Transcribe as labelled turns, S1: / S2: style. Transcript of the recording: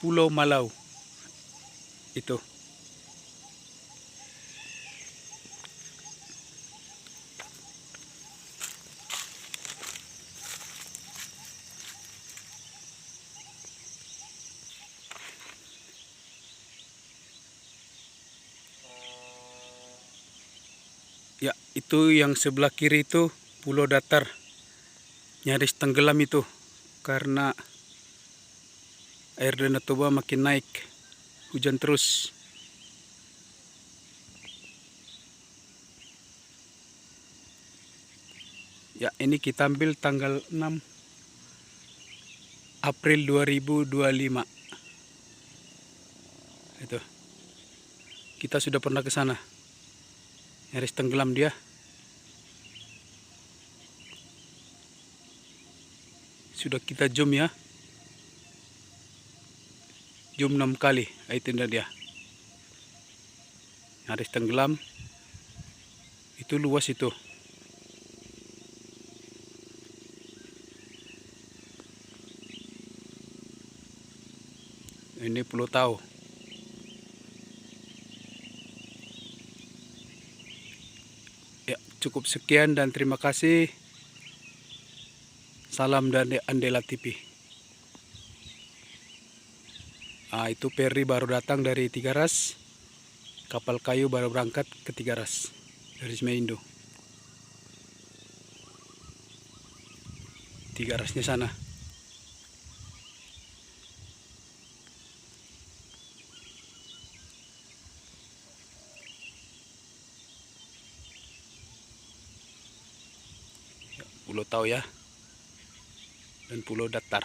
S1: Pulau Malau. Itu. Ya, itu yang sebelah kiri itu pulau datar. Nyaris tenggelam itu karena air Danau Toba makin naik. Hujan terus. Ya, ini kita ambil tanggal 6 April 2025. Itu. Kita sudah pernah ke sana. Nyaris tenggelam dia. Sudah kita zoom ya. Zoom 6 kali. Itu dia. Nyaris tenggelam. Itu luas itu. Ini Pulau Tau. Ya, cukup sekian dan terima kasih. Salam dari Andela TV. Itu ferry baru datang dari Tigaras. Kapal kayu baru berangkat ke Tigaras dari Semaindo. Tigarasnya sana. Pulau Tau ya. Dan Pulau Datar.